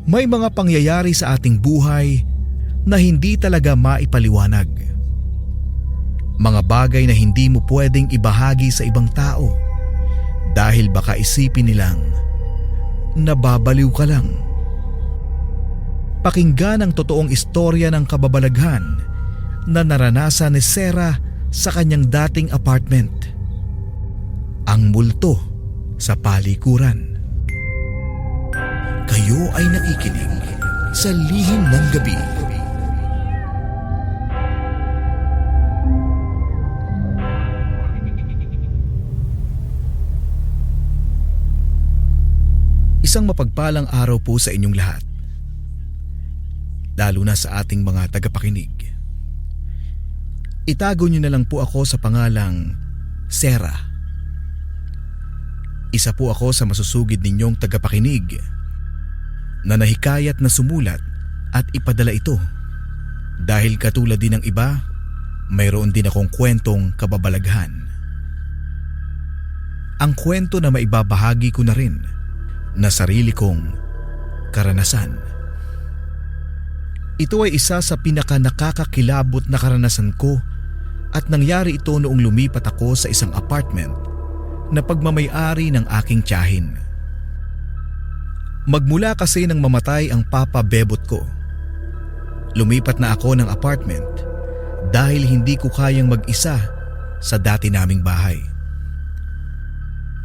May mga pangyayari sa ating buhay na hindi talaga maipaliwanag. Mga bagay na hindi mo pwedeng ibahagi sa ibang tao dahil baka isipin nilang nababaliw ka lang. Pakinggan ang totoong istorya ng kababalaghan na naranasan ni Sarah sa kanyang dating apartment. Ang multo sa palikuran. Kayo ay nakikinig sa Lihim ng Gabi. Isang mapagpalang araw po sa inyong lahat, lalo na sa ating mga tagapakinig. Itago niyo na lang po ako sa pangalang Sarah. Isa po ako sa masusugid ninyong tagapakinig na nahikayat na sumulat at ipadala ito dahil katulad din ng iba, mayroon din akong kwentong kababalaghan. Ang kwento na maibabahagi ko na rin na sarili kong karanasan. Ito ay isa sa pinaka nakakakilabot na karanasan ko at nangyari ito noong lumipat ako sa isang apartment na pagmamay-ari ng aking tiyahin. Magmula kasi nang mamatay ang papa bebot ko, lumipat na ako ng apartment dahil hindi ko kayang mag-isa sa dati naming bahay.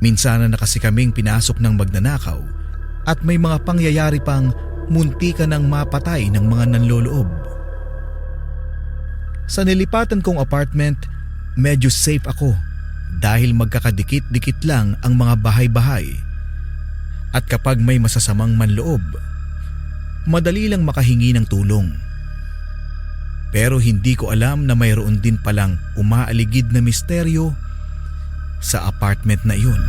Minsan na kasi kaming pinasok ng magnanakaw at may mga pangyayari pang munti ka nang mapatay ng mga nanloloob. Sa nilipatan kong apartment, medyo safe ako dahil magkakadikit-dikit lang ang mga bahay-bahay at kapag may masasamang manloob, madali lang makahingi ng tulong. Pero hindi ko alam na mayroon din palang umaaligid na misteryo sa apartment na iyon.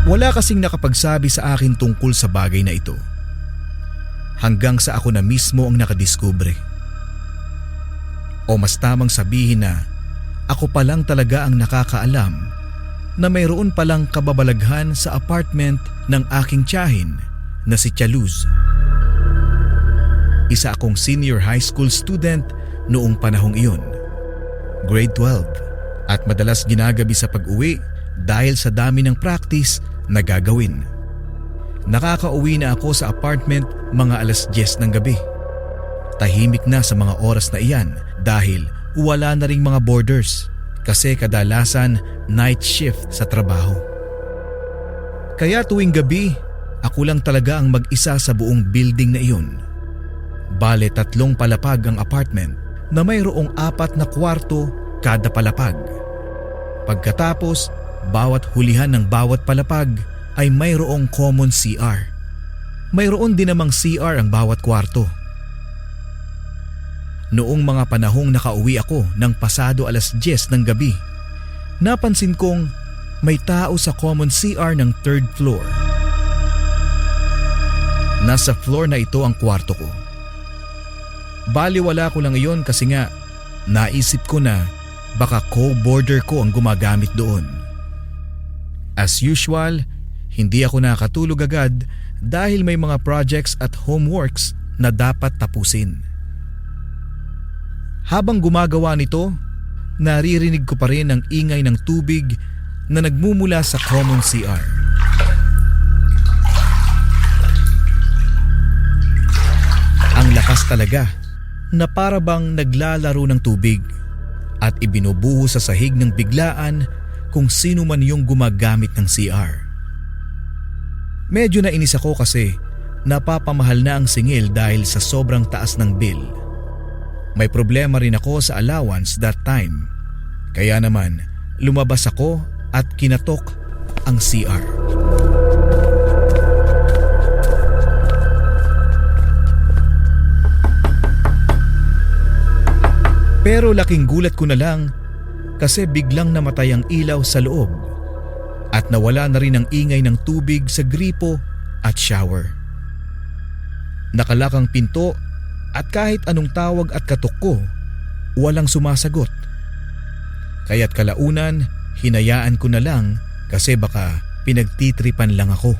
Wala kasing nakapagsabi sa akin tungkol sa bagay na ito. Hanggang sa ako na mismo ang nakadiskubre. O mas tamang sabihin na ako pa lang talaga ang nakakaalam na mayroon palang kababalaghan sa apartment ng aking tiyahin na si Tia Luz. Isa akong senior high school student noong panahong iyon. Grade 12 at madalas ginagabi sa pag-uwi dahil sa dami ng practice na gagawin. Nakakauwi na ako sa apartment mga 10:00 ng gabi. Tahimik na sa mga oras na iyan dahil wala na ring mga boarders kasi kadalasan night shift sa trabaho. Kaya tuwing gabi, ako lang talaga ang mag-isa sa buong building na iyon. Bale 3 palapag ang apartment na mayroong 4 na kwarto kada palapag. Pagkatapos, bawat hulihan ng bawat palapag ay mayroong common CR. Mayroon din namang CR ang bawat kwarto. Noong mga panahong nakauwi ako ng pasado 10:00 ng gabi, napansin kong may tao sa common CR ng 3rd floor. Nasa floor na ito ang kwarto ko. Baliwala ko lang iyon kasi nga naisip ko na baka co-boarder ko ang gumagamit doon. As usual, hindi ako nakatulog agad dahil may mga projects at homeworks na dapat tapusin. Habang gumagawa nito, naririnig ko pa rin ang ingay ng tubig na nagmumula sa common CR. Ang lakas talaga na para bang naglalaro ng tubig at ibinubuho sa sahig ng biglaan kung sino man yung gumagamit ng CR. Medyo nainis ako kasi napapamahal na ang singil dahil sa sobrang taas ng bill. May problema rin ako sa allowance that time. Kaya naman lumabas ako at kinatok ang CR. Pero laking gulat ko na lang kasi biglang namatay ang ilaw sa loob at nawala na rin ang ingay ng tubig sa gripo at shower. Nakalak ang pinto at kahit anong tawag at katok ko, walang sumasagot. Kaya't kalaunan, hinayaan ko na lang kasi baka pinagtitripan lang ako.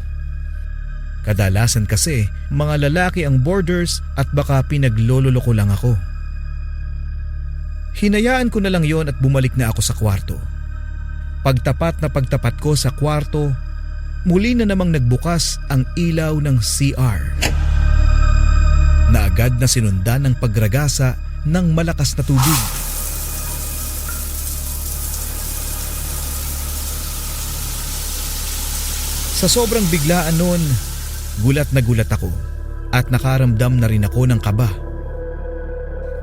Kadalasan kasi mga lalaki ang boarders at baka pinaglololoko lang ako. Hinayaan ko na lang yon at bumalik na ako sa kwarto. Pagtapat na pagtapat ko sa kwarto, muli na namang nagbukas ang ilaw ng CR. Na agad na sinundan ng pagragasa ng malakas na tubig. Sa sobrang biglaan noon, gulat na gulat ako at nakaramdam na rin ako ng kaba.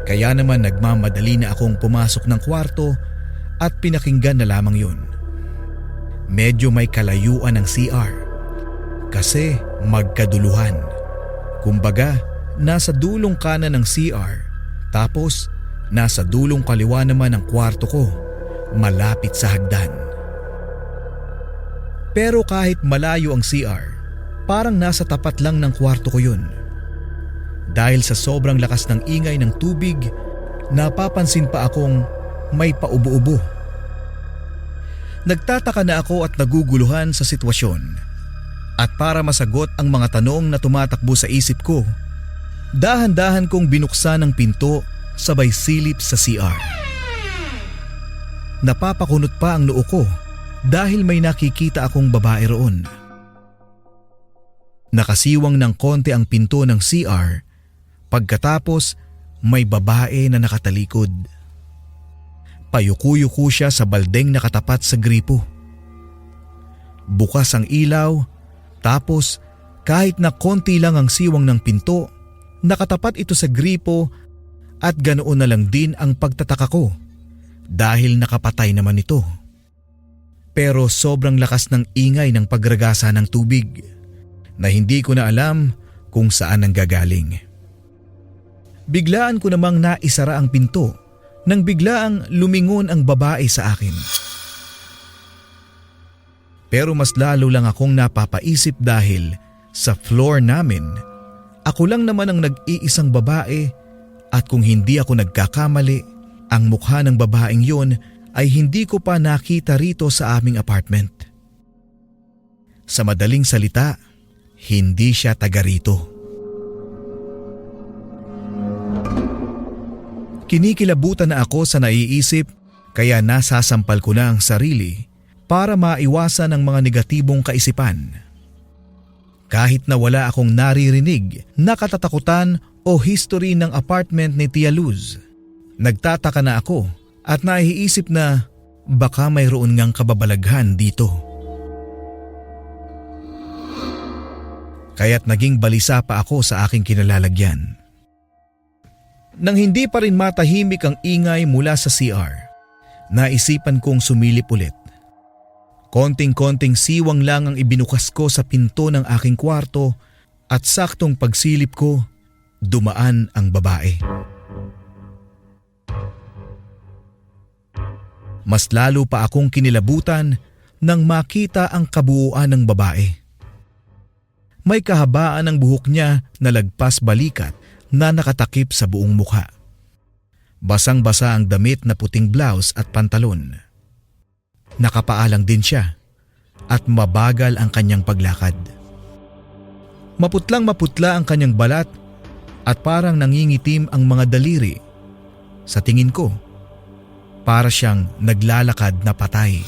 Kaya naman nagmamadali na akong pumasok ng kwarto at pinakinggan na lamang yun. Medyo may kalayuan ng CR kasi magkaduluhan. Kumbaga, nasa dulong kanan ng CR tapos nasa dulong kaliwa naman ng kwarto ko, malapit sa hagdan. Pero kahit malayo ang CR, parang nasa tapat lang ng kwarto ko yun. Dahil sa sobrang lakas ng ingay ng tubig, napapansin pa akong may paubo-ubo. Nagtataka na ako at naguguluhan sa sitwasyon. At para masagot ang mga tanong na tumatakbo sa isip ko, dahan-dahan kong binuksan ang pinto sabay silip sa CR. Napapakunot pa ang noo ko dahil may nakikita akong babae roon. Nakasiwang ng konti ang pinto ng CR pagkatapos may babae na nakatalikod. Payuko-yuko siya sa baldeng nakatapat sa gripo. Bukas ang ilaw tapos kahit na konti lang ang siwang ng pinto, nakatapat ito sa gripo at ganoon na lang din ang pagtataka ko dahil nakapatay naman ito. Pero sobrang lakas ng ingay ng pagragasa ng tubig na hindi ko na alam kung saan nanggagaling. Biglaan ko namang naisara ang pinto nang biglaang lumingon ang babae sa akin. Pero mas lalo lang akong napapaisip dahil sa floor namin, ako lang naman ang nag-iisang babae at kung hindi ako nagkakamali, ang mukha ng babaeng yon ay hindi ko pa nakita rito sa aming apartment. Sa madaling salita, hindi siya taga rito. Kinikilabutan na ako sa naiisip kaya nasasampal ko na ang sarili para maiwasan ang mga negatibong kaisipan. Kahit na wala akong naririnig na katatakutan o history ng apartment ni Tia Luz, nagtataka na ako at naiisip na baka mayroon ngang kababalaghan dito. Kaya't naging balisa pa ako sa aking kinalalagyan. Nang hindi pa rin matahimik ang ingay mula sa CR, naisipan kong sumilip ulit. Konting-konting siwang lang ang ibinukas ko sa pinto ng aking kwarto at saktong pagsilip ko, dumaan ang babae. Mas lalo pa akong kinilabutan nang makita ang kabuuan ng babae. May kahabaan ng buhok niya na lagpas balikat na nakatakip sa buong mukha. Basang-basa ang damit na puting blouse at pantalon. Nakapaalang din siya at mabagal ang kanyang paglakad. Maputlang maputla ang kanyang balat at parang nangingitim ang mga daliri. Sa tingin ko, para siyang naglalakad na patay.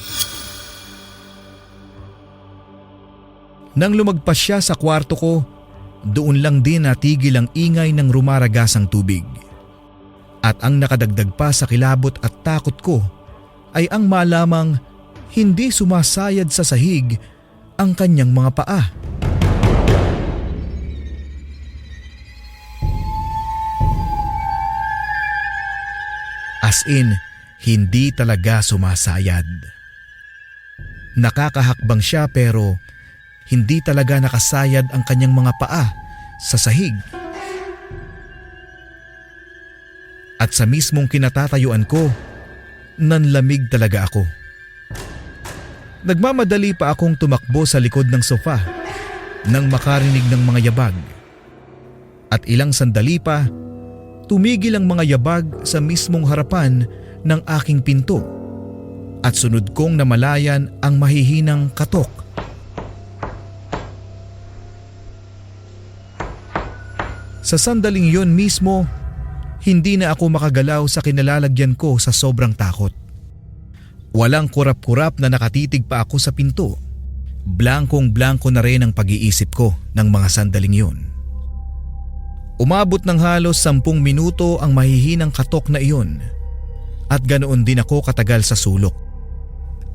Nang lumagpas siya sa kwarto ko, doon lang din natigil ang ingay ng rumaragasang tubig. At ang nakadagdag pa sa kilabot at takot ko ay ang malamang hindi sumasayad sa sahig ang kanyang mga paa. As in, hindi talaga sumasayad. Nakakahakbang siya pero hindi talaga nakasayad ang kanyang mga paa sa sahig. At sa mismong kinatatayuan ko, nanlamig talaga ako. Nagmamadali pa akong tumakbo sa likod ng sofa nang makarinig ng mga yabag. At ilang sandali pa, tumigil ang mga yabag sa mismong harapan ng aking pinto at sunod kong namalayan ang mahihinang katok Sa sandaling yon mismo, hindi na ako makagalaw sa kinalalagyan ko sa sobrang takot. Walang kurap-kurap na nakatitig pa ako sa pinto. Blankong-blanko na rin ang pag-iisip ko ng mga sandaling yon. Umabot ng halos 10 minuto ang mahihinang katok na iyon at ganoon din ako katagal sa sulok.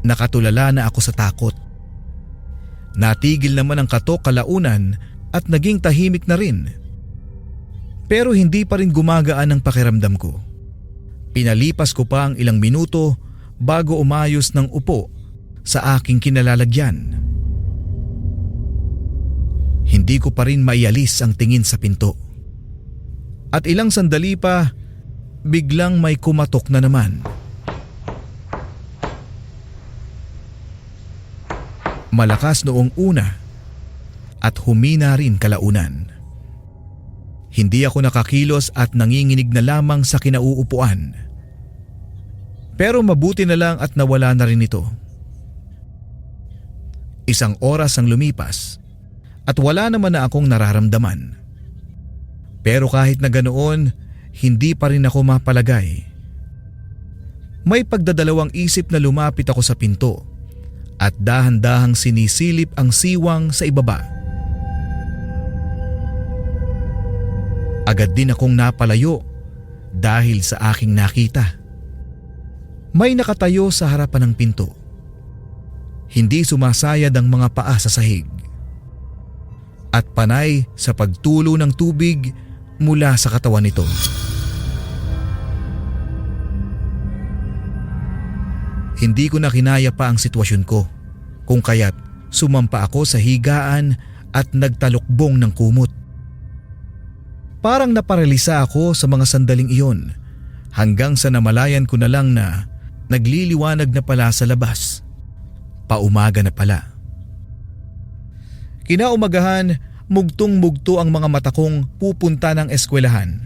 Nakatulala na ako sa takot. Natigil naman ang katok kalaunan at naging tahimik na rin. Pero hindi pa rin gumagaan ang pakiramdam ko. Pinalipas ko pa ang ilang minuto bago umayos ng upo sa aking kinalalagyan. Hindi ko pa rin maialis ang tingin sa pinto. At ilang sandali pa, biglang may kumatok na naman. Malakas noong una at humina rin kalaunan. Hindi ako nakakilos at nanginginig na lamang sa kinauupuan. Pero mabuti na lang at nawala na rin ito. Isang oras ang lumipas at wala naman na akong nararamdaman. Pero kahit na ganoon, hindi pa rin ako mapalagay. May pagdadalawang isip na lumapit ako sa pinto at dahan-dahang sinisilip ang siwang sa ibaba. Agad din akong napalayo dahil sa aking nakita. May nakatayo sa harapan ng pinto. Hindi sumasayad ang mga paa sa sahig. At panay sa pagtulo ng tubig mula sa katawan nito. Hindi ko na kinaya pa ang sitwasyon ko, kung kaya't sumampa ako sa higaan at nagtalukbong ng kumot. Parang naparalisa ako sa mga sandaling iyon hanggang sa namalayan ko na lang na nagliliwanag na pala sa labas. Paumaga na pala. Kinaumagahan, mugtong-mugto ang mga mata kong pupunta ng eskwelahan.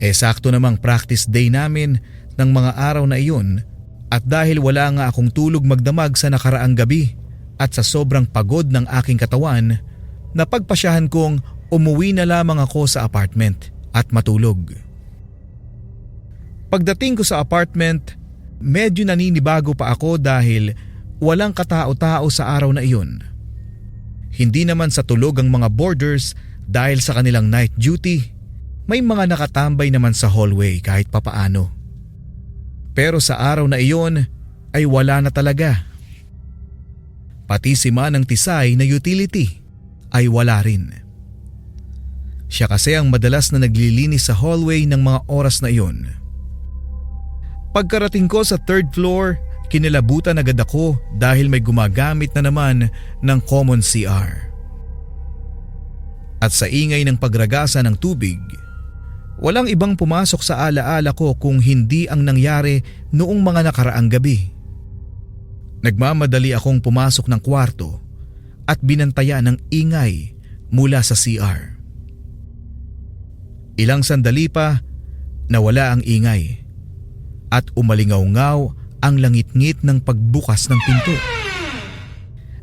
Sakto namang practice day namin ng mga araw na iyon at dahil wala nga akong tulog magdamag sa nakaraang gabi at sa sobrang pagod ng aking katawan, napagpasyahan kong umuwi na lamang ako sa apartment at matulog. Pagdating ko sa apartment, medyo naninibago pa ako dahil walang katao-tao sa araw na iyon. Hindi naman sa tulog ang mga boarders dahil sa kanilang night duty, may mga nakatambay naman sa hallway kahit papaano. Pero sa araw na iyon ay wala na talaga. Pati si Manang Tisay na utility ay wala rin. Siya kasi ang madalas na naglilinis sa hallway ng mga oras na iyon. Pagkarating ko sa 3rd floor, kinilabutan agad ako dahil may gumagamit na naman ng common CR. At sa ingay ng pagragasa ng tubig, walang ibang pumasok sa alaala ko kung hindi ang nangyari noong mga nakaraang gabi. Nagmamadali akong pumasok ng kwarto at binantayan ng ingay mula sa CR. Ilang sandali pa, nawala ang ingay at umalingaw-ngaw ang langit-ngit ng pagbukas ng pinto.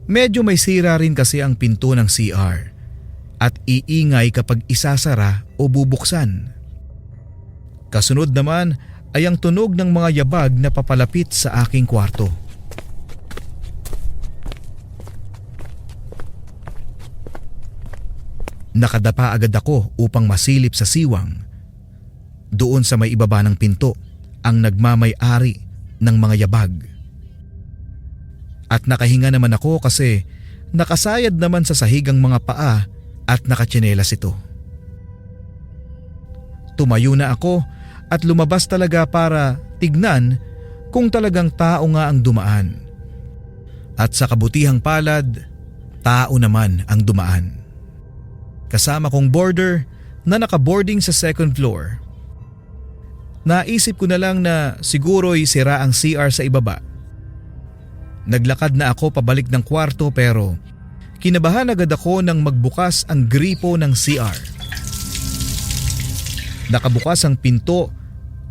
Medyo may sira rin kasi ang pinto ng CR at iingay kapag isasara o bubuksan. Kasunod naman ay ang tunog ng mga yabag na papalapit sa aking kwarto. Nakadapa agad ako upang masilip sa siwang. Doon sa may ibaba ng pinto ang nagmamay-ari ng mga yabag. At nakahinga naman ako kasi nakasayad naman sa sahig ang mga paa at nakatsinelas ito. Tumayo na ako at lumabas talaga para tignan kung talagang tao nga ang dumaan. At sa kabutihang palad, tao naman ang dumaan. Kasama kong boarder na nakaboarding sa 2nd floor. Naisip ko na lang na siguro'y sira ang CR sa ibaba. Naglakad na ako pabalik ng kwarto pero kinabahan agad ako nang magbukas ang gripo ng CR. Nakabukas ang pinto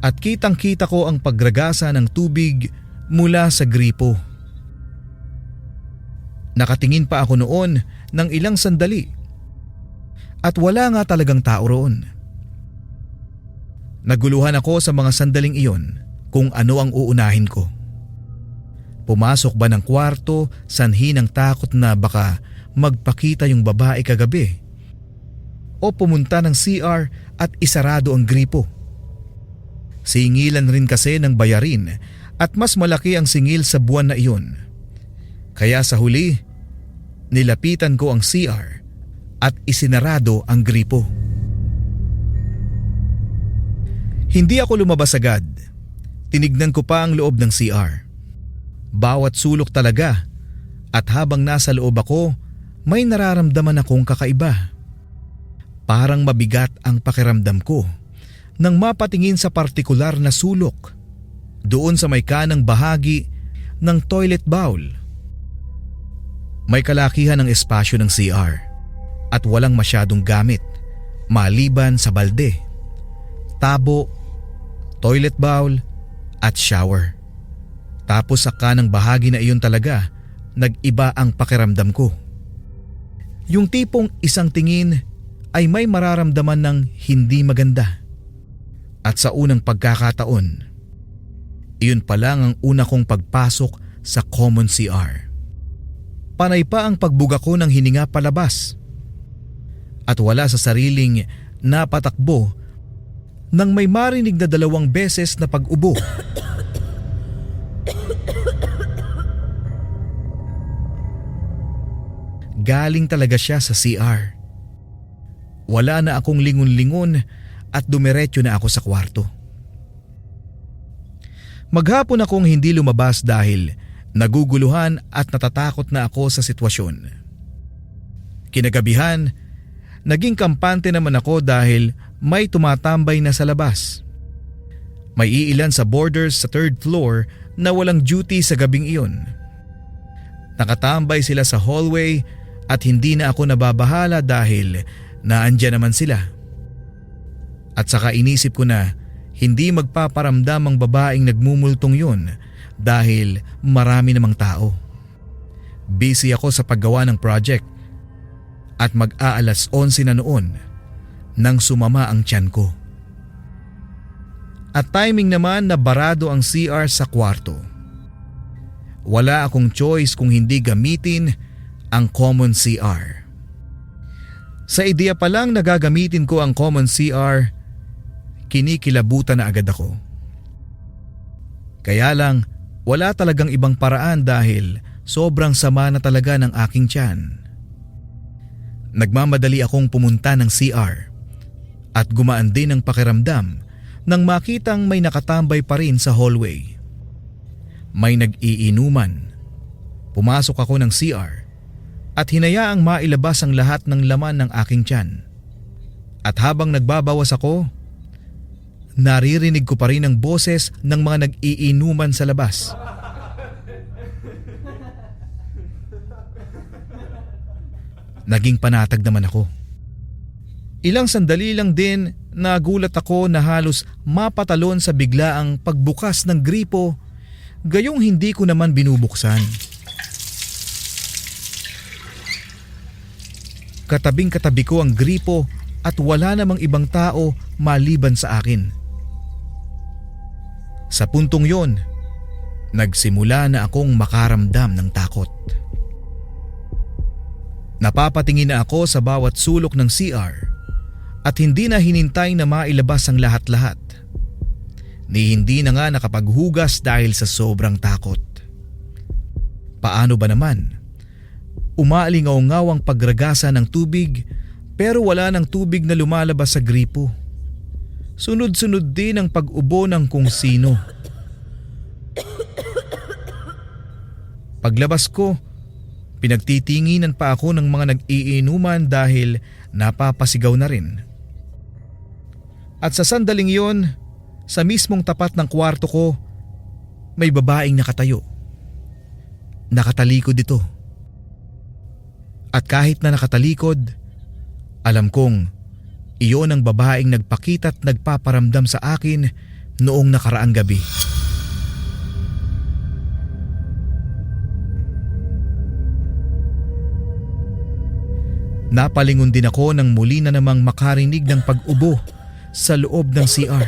at kitang-kita ko ang pagragasa ng tubig mula sa gripo. Nakatingin pa ako noon ng ilang sandali at wala nga talagang tao roon. Naguluhan ako sa mga sandaling iyon kung ano ang uunahin ko. Pumasok ba ng kwarto sanhi ng takot na baka magpakita yung babae kagabi? O pumunta ng CR at isarado ang gripo? Singilan rin kasi ng bayarin at mas malaki ang singil sa buwan na iyon. Kaya sa huli, nilapitan ko ang CR at isinarado ang gripo. Hindi ako lumabas agad. Tinignan ko pa ang loob ng CR. Bawat sulok talaga, at habang nasa loob ako, may nararamdaman akong kakaiba. Parang mabigat ang pakiramdam ko nang mapatingin sa partikular na sulok doon sa may kanang bahagi ng toilet bowl. May kalakihan ng espasyo ng CR at walang masyadong gamit maliban sa balde, tabo, toilet bowl at shower. Tapos sa kanang bahagi na iyon talaga, nag-iba ang pakiramdam ko. Yung tipong isang tingin ay may mararamdaman ng hindi maganda. At sa unang pagkakataon, iyon pa lang ang una kong pagpasok sa common CR. Panay pa ang pagbuga ko ng hininga palabas. At wala sa sariling napatakbo nang may marinig na 2 beses na pag-ubo. Galing talaga siya sa CR. Wala na akong lingon-lingon at dumiretso na ako sa kwarto. Maghapon akong hindi lumabas dahil naguguluhan at natatakot na ako sa sitwasyon. Kinagabihan, naging kampante naman ako dahil may tumatambay na sa labas. May iilan sa boarders sa 3rd floor na walang duty sa gabing iyon. Nakatambay sila sa hallway at hindi na ako nababahala dahil naandyan naman sila. At saka inisip ko na hindi magpaparamdam ang babaeng nagmumultong yun dahil marami namang tao. Busy ako sa paggawa ng project at mag-aalas 11 na noon nang sumama ang tiyan ko. At timing naman na barado ang CR sa kwarto. Wala akong choice kung hindi gamitin ang common CR. Sa ideya pa lang na gagamitin ko ang common CR, kinikilabutan na agad ako. Kaya lang, wala talagang ibang paraan dahil sobrang sama na talaga ng aking tiyan. Nagmamadali akong pumunta ng CR at gumaan din ang pakiramdam nang makitang may nakatambay pa rin sa hallway. May nag-iinuman. Pumasok ako ng CR at hinayaang mailabas ang lahat ng laman ng aking tiyan. At habang nagbabawas ako, naririnig ko pa rin ang boses ng mga nag-iinuman sa labas. Naging panatag naman ako. Ilang sandali lang din nagulat ako na halos mapatalon sa biglaang pagbukas ng gripo, gayong hindi ko naman binubuksan. Katabing-katabi ko ang gripo at wala namang ibang tao maliban sa akin. Sa puntong yon, nagsimula na akong makaramdam ng takot. Napapatingin na ako sa bawat sulok ng CR at hindi na hinintay na mailabas ang lahat-lahat. Ni hindi na nga nakapaghugas dahil sa sobrang takot. Paano ba naman? Umaalingaw-ngaw ang pagragasa ng tubig pero wala ng tubig na lumalabas sa gripo. Sunod-sunod din ang pag-ubo ng kung sino. Paglabas ko, pinagtitinginan pa ako ng mga nag-iinuman dahil napapasigaw na rin. At sa sandaling yon, sa mismong tapat ng kwarto ko, may babaeng nakatayo. Nakatalikod ito. At kahit na nakatalikod, alam kong iyon ang babaeng nagpakita at nagpaparamdam sa akin noong nakaraang gabi. Napalingon din ako nang muli na namang makarinig ng pag-ubo sa loob ng CR.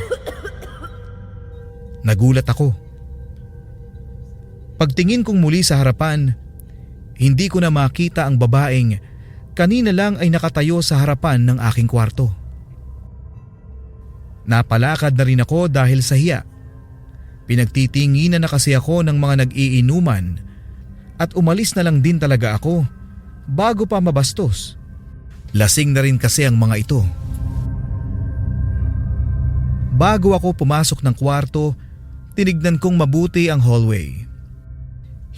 Nagulat ako. Pagtingin kong muli sa harapan, hindi ko na makita ang babaeng kanina lang ay nakatayo sa harapan ng aking kwarto. Napalakad na rin ako dahil sa hiya. Pinagtitinginan na kasi ako ng mga nag-iinuman at umalis na lang din talaga ako bago pa mabastos. Lasing na rin kasi ang mga ito. Bago ako pumasok ng kwarto, tinignan kong mabuti ang hallway.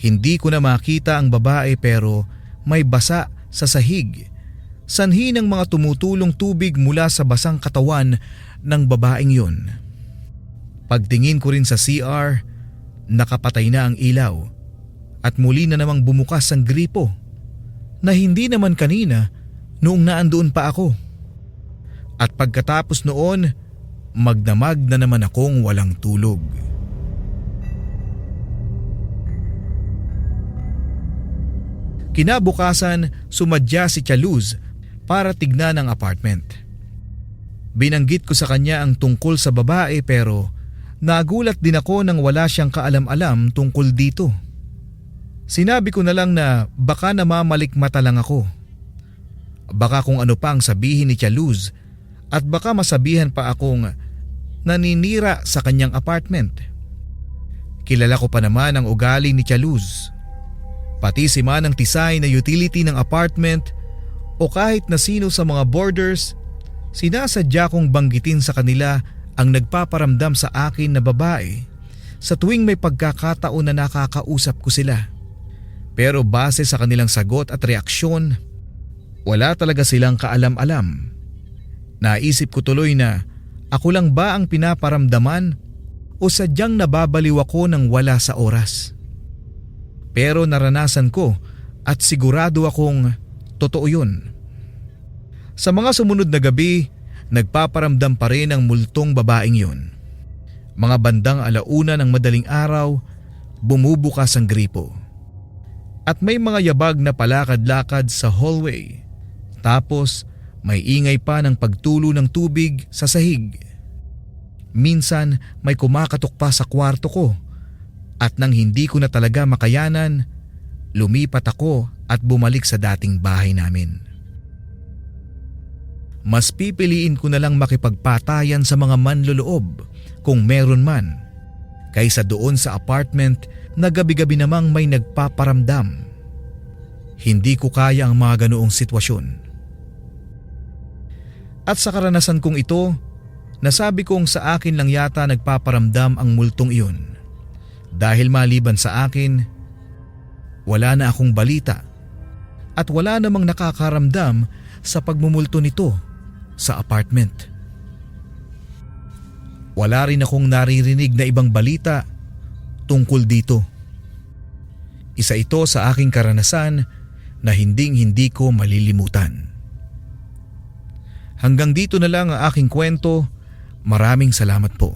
Hindi ko na makita ang babae pero may basa sa sahig, sanhi ng mga tumutulong tubig mula sa basang katawan ng babaeng yun. Pagtingin ko rin sa CR, nakapatay na ang ilaw at muli na namang bumukas ang gripo na hindi naman kanina noong naandoon pa ako. At pagkatapos noon, magdamag na naman akong walang tulog. Kinabukasan, sumadya si Tia Luz para tignan ang apartment. Binanggit ko sa kanya ang tungkol sa babae pero nagulat din ako nang wala siyang kaalam-alam tungkol dito. Sinabi ko na lang na baka namamalikmata lang ako. Baka kung ano pa ang sabihin ni Tia Luz at baka masabihan pa akong naninira sa kanyang apartment. Kilala ko pa naman ang ugali ni Tia Luz. Pati si Manang Tisay na utility ng apartment o kahit na sino sa mga boarders, sinasadya kong banggitin sa kanila ang nagpaparamdam sa akin na babae sa tuwing may pagkakataon na nakakausap ko sila. Pero base sa kanilang sagot at reaksyon, wala talaga silang kaalam-alam. Naisip ko tuloy na ako lang ba ang pinaparamdaman o sadyang nababaliw ako ng wala sa oras. Pero naranasan ko at sigurado akong totoo yun. Sa mga sumunod na gabi, nagpaparamdam pa rin ang multong babaeng yun. Mga bandang 1:00 ng madaling araw, bumubukas ang gripo. At may mga yabag na palakad-lakad sa hallway. Tapos may ingay pa ng pagtulo ng tubig sa sahig. Minsan may kumakatok pa sa kwarto ko at nang hindi ko na talaga makayanan, lumipat ako at bumalik sa dating bahay namin. Mas pipiliin ko na lang makipagpatayan sa mga manloloob kung meron man, kaysa doon sa apartment na gabi-gabi namang may nagpaparamdam. Hindi ko kaya ang mga ganoong sitwasyon. At sa karanasan kong ito, nasabi kong sa akin lang yata nagpaparamdam ang multong iyon. Dahil maliban sa akin, wala na akong balita at wala namang nakakaramdam sa pagmumulto nito sa apartment. Wala rin akong naririnig na ibang balita tungkol dito. Isa ito sa aking karanasan na hindi ko malilimutan. Hanggang dito na lang ang aking kwento. Maraming salamat po.